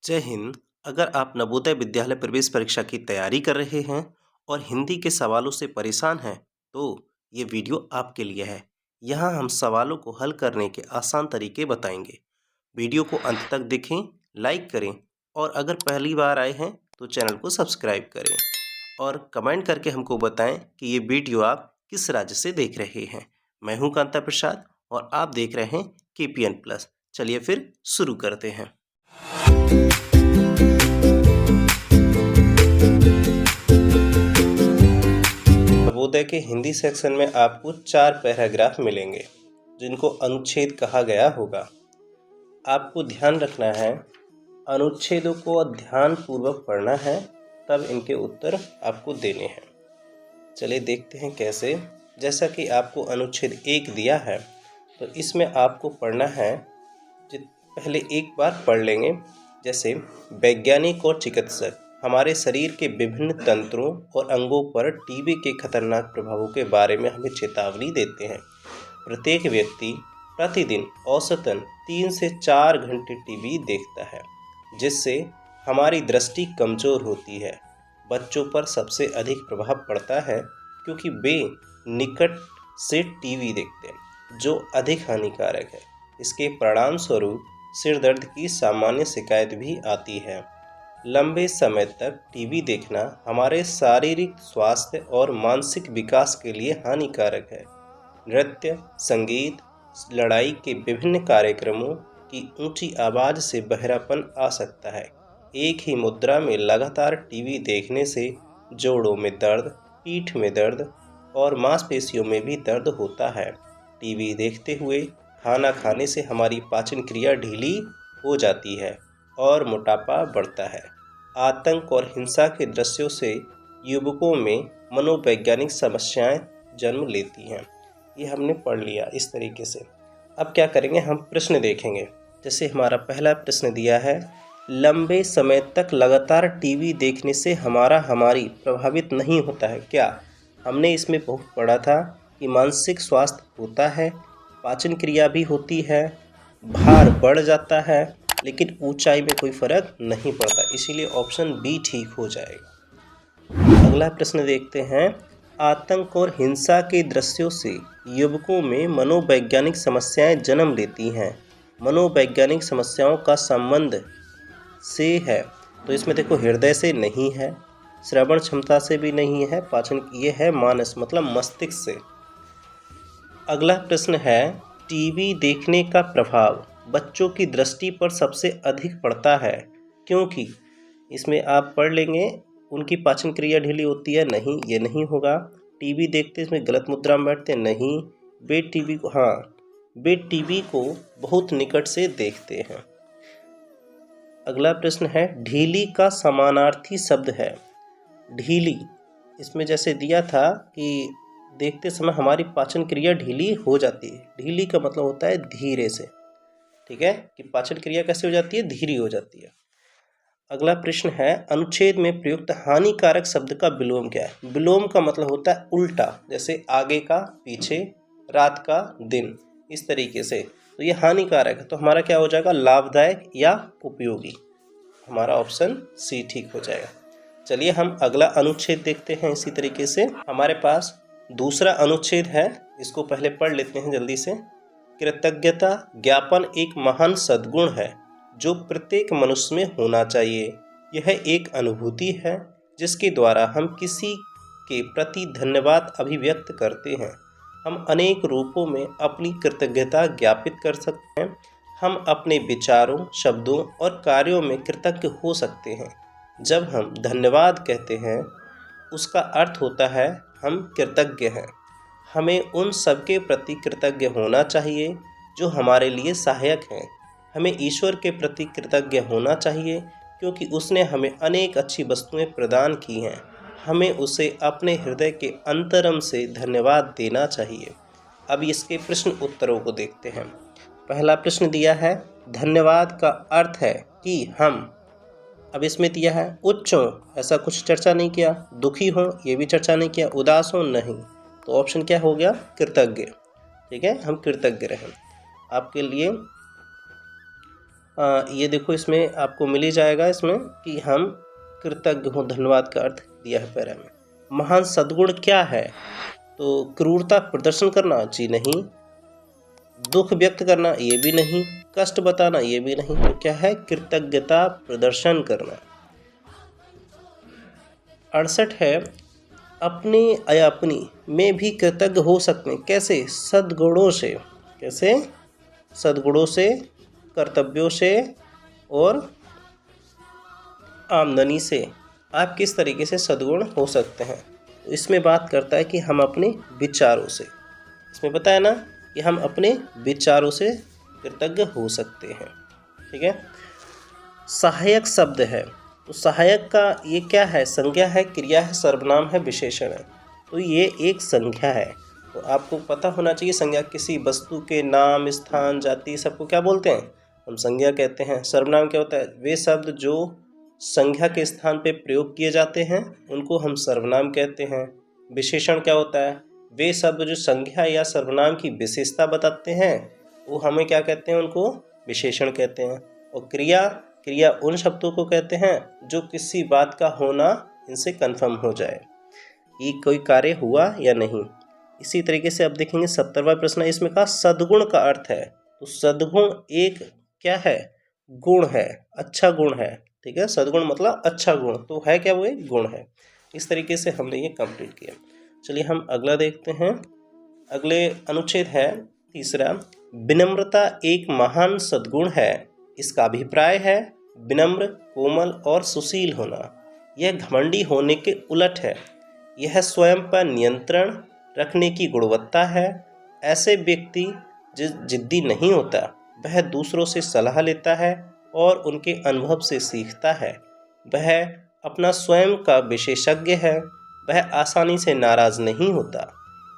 जय हिंद। अगर आप नवोदय विद्यालय प्रवेश परीक्षा की तैयारी कर रहे हैं और हिंदी के सवालों से परेशान हैं, तो ये वीडियो आपके लिए है। यहाँ हम सवालों को हल करने के आसान तरीके बताएंगे। वीडियो को अंत तक देखें, लाइक करें और अगर पहली बार आए हैं तो चैनल को सब्सक्राइब करें और कमेंट करके हमको बताएं कि ये वीडियो आप किस राज्य से देख रहे हैं। मैं हूँ कांता प्रसाद और आप देख रहे हैं KPN+। चलिए फिर शुरू करते हैं। नवोदय के हिंदी सेक्शन में आपको 4 पैराग्राफ मिलेंगे जिनको अनुच्छेद कहा गया होगा। आपको ध्यान रखना है, अनुच्छेदों को ध्यानपूर्वक पढ़ना है, तब इनके उत्तर आपको देने हैं। चलिए देखते हैं कैसे। जैसा कि आपको अनुच्छेद 1 दिया है तो इसमें आपको पढ़ना है, पहले एक बार पढ़ लेंगे। जैसे वैज्ञानिक और चिकित्सक हमारे शरीर के विभिन्न तंत्रों और अंगों पर टीबी के खतरनाक प्रभावों के बारे में हमें चेतावनी देते हैं। प्रत्येक व्यक्ति प्रतिदिन औसतन 3 से 4 घंटे टीवी देखता है, जिससे हमारी दृष्टि कमज़ोर होती है। बच्चों पर सबसे अधिक प्रभाव पड़ता है क्योंकि वे निकट से टीवी देखते हैं, जो अधिक हानिकारक है। इसके परिणाम स्वरूप सिर दर्द की सामान्य शिकायत भी आती है। लंबे समय तक टीवी देखना हमारे शारीरिक स्वास्थ्य और मानसिक विकास के लिए हानिकारक है। नृत्य, संगीत, लड़ाई के विभिन्न कार्यक्रमों की ऊंची आवाज़ से बहरापन आ सकता है। एक ही मुद्रा में लगातार टीवी देखने से जोड़ों में दर्द, पीठ में दर्द और मांसपेशियों में भी दर्द होता है। टीवी देखते हुए खाना खाने से हमारी पाचन क्रिया ढीली हो जाती है और मोटापा बढ़ता है। आतंक और हिंसा के दृश्यों से युवकों में मनोवैज्ञानिक समस्याएं जन्म लेती हैं। ये हमने पढ़ लिया इस तरीके से। अब क्या करेंगे, हम प्रश्न देखेंगे। जैसे हमारा पहला प्रश्न दिया है, लंबे समय तक लगातार टीवी देखने से हमारी प्रभावित नहीं होता है क्या? हमने इसमें बहुत पढ़ा था कि मानसिक स्वास्थ्य होता है, पाचन क्रिया भी होती है, भार बढ़ जाता है, लेकिन ऊंचाई में कोई फर्क नहीं पड़ता। इसीलिए ऑप्शन बी ठीक हो जाएगा। अगला प्रश्न देखते हैं, आतंक और हिंसा के दृश्यों से युवकों में मनोवैज्ञानिक समस्याएं जन्म लेती हैं। मनोवैज्ञानिक समस्याओं का संबंध से है, तो इसमें देखो हृदय से नहीं है, श्रवण क्षमता से भी नहीं है, पाचन ये है मानस मतलब मस्तिष्क से। अगला प्रश्न है, टीवी देखने का प्रभाव बच्चों की दृष्टि पर सबसे अधिक पड़ता है क्योंकि? इसमें आप पढ़ लेंगे, उनकी पाचन क्रिया ढीली होती है, नहीं, ये नहीं होगा। टीवी देखते इसमें गलत मुद्रा में बैठते नहीं, वे टीवी को बहुत निकट से देखते हैं। अगला प्रश्न है, ढीली का समानार्थी शब्द है। ढीली, इसमें जैसे दिया था कि देखते समय हमारी पाचन क्रिया ढीली हो जाती है। ढीली का मतलब होता है धीरे से, ठीक है, कि पाचन क्रिया कैसे हो जाती है, धीरे हो जाती है। अगला प्रश्न है, अनुच्छेद में प्रयुक्त हानिकारक शब्द का विलोम क्या है? विलोम का मतलब होता है उल्टा, जैसे आगे का पीछे, रात का दिन, इस तरीके से। तो ये हानिकारक है, तो हमारा क्या हो जाएगा, लाभदायक या उपयोगी। हमारा ऑप्शन सी ठीक हो जाएगा। चलिए हम अगला अनुच्छेद देखते हैं। इसी तरीके से हमारे पास दूसरा अनुच्छेद है, इसको पहले पढ़ लेते हैं जल्दी से। कृतज्ञता ज्ञापन एक महान सद्गुण है जो प्रत्येक मनुष्य में होना चाहिए। यह एक अनुभूति है जिसके द्वारा हम किसी के प्रति धन्यवाद अभिव्यक्त करते हैं। हम अनेक रूपों में अपनी कृतज्ञता ज्ञापित कर सकते हैं। हम अपने विचारों, शब्दों और कार्यों में कृतज्ञ हो सकते हैं। जब हम धन्यवाद कहते हैं, उसका अर्थ होता है हम कृतज्ञ हैं। हमें उन सबके प्रति कृतज्ञ होना चाहिए जो हमारे लिए सहायक हैं। हमें ईश्वर के प्रति कृतज्ञ होना चाहिए क्योंकि उसने हमें अनेक अच्छी वस्तुएं प्रदान की हैं। हमें उसे अपने हृदय के अंतरम से धन्यवाद देना चाहिए। अब इसके प्रश्न उत्तरों को देखते हैं। पहला प्रश्न दिया है, धन्यवाद का अर्थ है कि हम, अब इसमें दिया है उच्च हो, ऐसा कुछ चर्चा नहीं किया, दुखी हो, ये भी चर्चा नहीं किया, उदास हो, नहीं, तो ऑप्शन क्या हो गया, कृतज्ञ। ठीक है, हम कृतज्ञ रहें। आपके लिए ये देखो इसमें आपको मिल ही जाएगा इसमें कि हम कृतज्ञ हों, धन्यवाद का अर्थ दिया है पैरा में। महान सद्गुण क्या है? तो क्रूरता प्रदर्शन करना, जी नहीं। दुख व्यक्त करना, ये भी नहीं। कष्ट बताना, ये भी नहीं। तो क्या है? कृतज्ञता प्रदर्शन करना। 68 है, अपने या अपनी में भी कृतज्ञ हो सकते हैं। कैसे? सद्गुणों से। कैसे? सद्गुणों से, कर्तव्यों से और आमदनी से। आप किस तरीके से सद्गुण हो सकते हैं? तो इसमें बात करता है कि हम अपने विचारों से, इसमें बताया ना कि हम अपने विचारों से कृतज्ञ हो सकते हैं। ठीक है। सहायक शब्द है, तो सहायक का ये क्या है? संज्ञा है, क्रिया है, सर्वनाम है, विशेषण है। तो ये एक संज्ञा है। तो आपको पता होना चाहिए संज्ञा किसी वस्तु के नाम, स्थान, जाति सबको क्या बोलते हैं? हम संज्ञा कहते हैं। सर्वनाम क्या होता है? वे शब्द जो संज्ञा के स्थान पे प्रयोग किए जाते हैं उनको हम सर्वनाम कहते हैं। विशेषण क्या होता है? वे शब्द जो संज्ञा या सर्वनाम की विशेषता बताते हैं वो हमें क्या कहते हैं? उनको विशेषण कहते हैं। और क्रिया, क्रिया उन शब्दों को कहते हैं जो किसी बात का होना इनसे कन्फर्म हो जाए कि कोई कार्य हुआ या नहीं। इसी तरीके से अब देखेंगे 70वां प्रश्न। इसमें कहा सद्गुण का अर्थ है। तो सद्गुण एक क्या है? गुण है, अच्छा गुण है। ठीक है, सद्गुण मतलब अच्छा गुण। तो है क्या? वो एक गुण है। इस तरीके से हमने ये कंप्लीट किया। चलिए हम अगला देखते हैं। अगले अनुच्छेद है तीसरा, विनम्रता एक महान सद्गुण है। इसका अभिप्राय है विनम्र, कोमल और सुशील होना। यह घमंडी होने के उलट है। यह स्वयं पर नियंत्रण रखने की गुणवत्ता है। ऐसे व्यक्ति जिद्दी नहीं होता, वह दूसरों से सलाह लेता है और उनके अनुभव से सीखता है। वह अपना स्वयं का विशेषज्ञ है। वह आसानी से नाराज नहीं होता।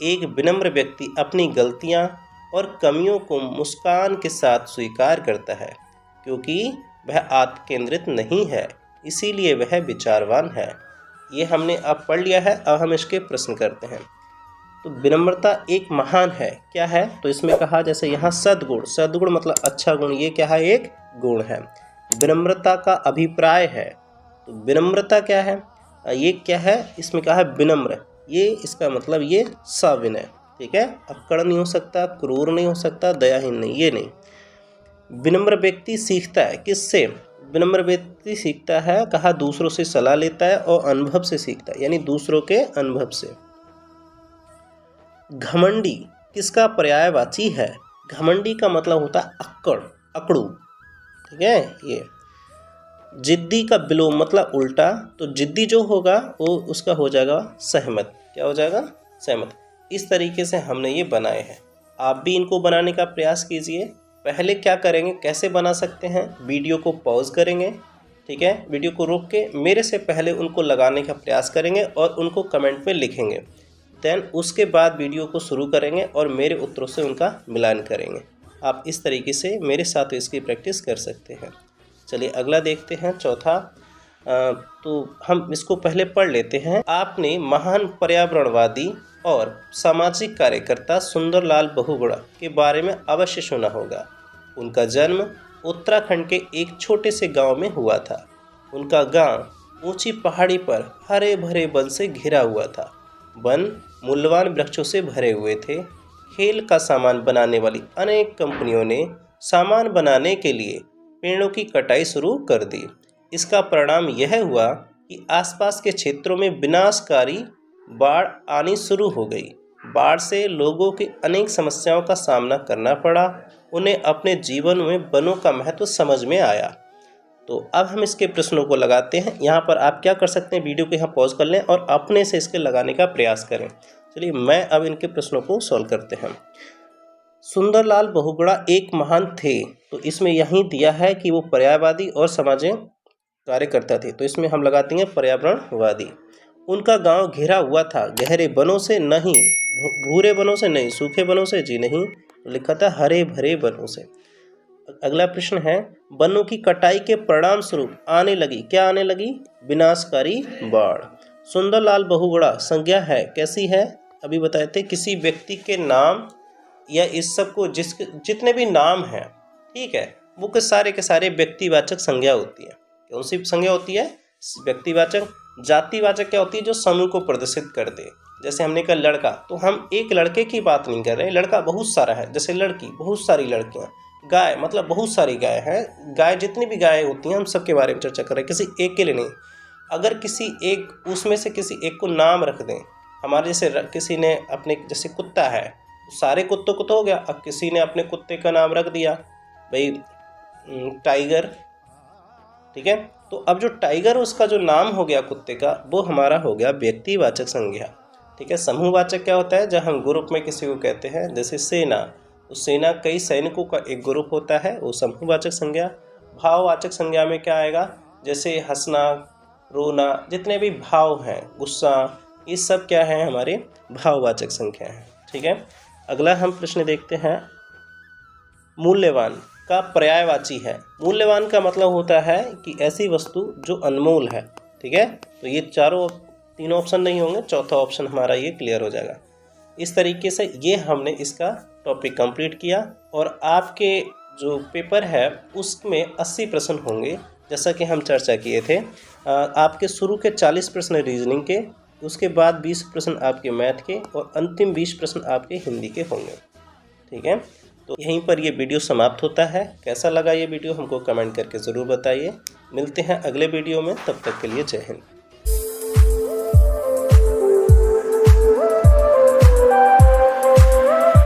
एक विनम्र व्यक्ति अपनी गलतियां और कमियों को मुस्कान के साथ स्वीकार करता है, क्योंकि वह आत्मकेंद्रित नहीं है, इसीलिए वह विचारवान है। ये हमने अब पढ़ लिया है। अब हम इसके प्रश्न करते हैं। तो विनम्रता एक महान है, क्या है? तो इसमें कहा जैसे यहाँ सद्गुण, सद्गुण मतलब अच्छा गुण, ये क्या है? एक गुण है। विनम्रता का अभिप्राय है, तो विनम्रता क्या है? ये क्या है? इसमें कहा है विनम्र, ये इसका मतलब ये सविनय। ठीक है, अक्कड़ नहीं हो सकता, क्रूर नहीं हो सकता, दयाहीन नहीं, ये नहीं। विनम्र व्यक्ति सीखता है, किससे? विनम्र व्यक्ति सीखता है, कहा दूसरों से सलाह लेता है और अनुभव से सीखता है, यानी दूसरों के अनुभव से। घमंडी किसका पर्यायवाची है? घमंडी का मतलब होता है अक्कड़, अकड़ू। ठीक है। ये जिद्दी का विलोम मतलब उल्टा, तो जिद्दी जो होगा वो उसका हो जाएगा सहमत। क्या हो जाएगा? सहमत। इस तरीके से हमने ये बनाए हैं। आप भी इनको बनाने का प्रयास कीजिए। पहले क्या करेंगे, कैसे बना सकते हैं? वीडियो को पॉज करेंगे, ठीक है, वीडियो को रोक के मेरे से पहले उनको लगाने का प्रयास करेंगे और उनको कमेंट में लिखेंगे। देन उसके बाद वीडियो को शुरू करेंगे और मेरे उत्तरों से उनका मिलान करेंगे। आप इस तरीके से मेरे साथ इसकी प्रैक्टिस कर सकते हैं। चलिए अगला देखते हैं, चौथा। तो हम इसको पहले पढ़ लेते हैं। आपने महान पर्यावरणवादी और सामाजिक कार्यकर्ता सुंदरलाल बहुगुणा के बारे में अवश्य सुना होगा। उनका जन्म उत्तराखंड के एक छोटे से गांव में हुआ था। उनका गांव ऊंची पहाड़ी पर हरे भरे वन से घिरा हुआ था। वन मूल्यवान वृक्षों से भरे हुए थे। खेल का सामान बनाने वाली अनेक कंपनियों ने सामान बनाने के लिए पेड़ों की कटाई शुरू कर दी। इसका परिणाम यह हुआ कि आसपास के क्षेत्रों में विनाशकारी बाढ़ आनी शुरू हो गई। बाढ़ से लोगों की अनेक समस्याओं का सामना करना पड़ा। उन्हें अपने जीवन में वनों का महत्व समझ में आया। तो अब हम इसके प्रश्नों को लगाते हैं। यहाँ पर आप क्या कर सकते हैं, वीडियो को यहाँ पॉज कर लें और अपने से इसके लगाने का प्रयास करें। चलिए मैं अब इनके प्रश्नों को सॉल्व करते हैं। सुंदरलाल बहुगुणा एक महान थे, तो इसमें यही दिया है कि वो पर्यावरणवादी और सामाजिक कार्यकर्ता थे, तो इसमें हम लगाते हैं पर्यावरणवादी। उनका गांव घिरा हुआ था गहरे वनों से, नहीं भूरे वनों से, नहीं सूखे वनों से, जी नहीं, लिखा था हरे भरे वनों से। अगला प्रश्न है, वनों की कटाई के परिणाम स्वरूप आने लगी, क्या आने लगी? विनाशकारी बाढ़। सुंदरलाल बहुगुणा संज्ञा है, कैसी है? अभी बताए थे, किसी व्यक्ति के नाम या इस सब को जितने भी नाम हैं, ठीक है, वो के सारे व्यक्तिवाचक संज्ञा होती है। कौन सी संज्ञा होती है? व्यक्तिवाचक। जातिवाचक क्या होती है? जो समूह को प्रदर्शित कर दे। जैसे हमने कहा लड़का, तो हम एक लड़के की बात नहीं कर रहे हैं, लड़का बहुत सारा है। जैसे लड़की, बहुत सारी लड़कियां। गाय मतलब बहुत सारी गाय हैं। गाय जितनी भी गाय होती हैं हम सब के बारे में चर्चा कर रहे हैं, किसी एक के लिए नहीं। अगर किसी एक उसमें से किसी एक को नाम रख दें, हमारे जैसे किसी ने अपने, जैसे कुत्ता है, सारे कुत्तों को तो हो गया। अब किसी ने अपने कुत्ते का नाम रख दिया भाई टाइगर, ठीक है, तो अब जो टाइगर उसका जो नाम हो गया कुत्ते का, वो हमारा हो गया व्यक्तिवाचक संज्ञा, ठीक है। समूहवाचक क्या होता है? जब हम ग्रुप में किसी को कहते हैं, जैसे सेना, तो सेना कई सैनिकों का एक ग्रुप होता है, वो समूहवाचक संज्ञा। भाववाचक संज्ञा में क्या आएगा? जैसे हंसना, रोना, जितने भी भाव हैं, गुस्सा, ये सब क्या है? हमारे भाववाचक संज्ञा है, ठीक है। अगला हम प्रश्न देखते हैं। मूल्यवान का पर्यायवाची है। मूल्यवान का मतलब होता है कि ऐसी वस्तु जो अनमोल है, ठीक है। तो ये तीनों ऑप्शन नहीं होंगे, चौथा ऑप्शन हमारा ये क्लियर हो जाएगा। इस तरीके से ये हमने इसका टॉपिक कंप्लीट किया। और आपके जो पेपर है उसमें 80 प्रश्न होंगे, जैसा कि हम चर्चा किए थे। आपके शुरू के 40 प्रश्न रीजनिंग के, उसके बाद 20 प्रश्न आपके मैथ के, और अंतिम 20 प्रश्न आपके हिंदी के होंगे, ठीक है। तो यहीं पर ये वीडियो समाप्त होता है। कैसा लगा ये वीडियो हमको कमेंट करके ज़रूर बताइए। मिलते हैं अगले वीडियो में, तब तक के लिए जय हिंद।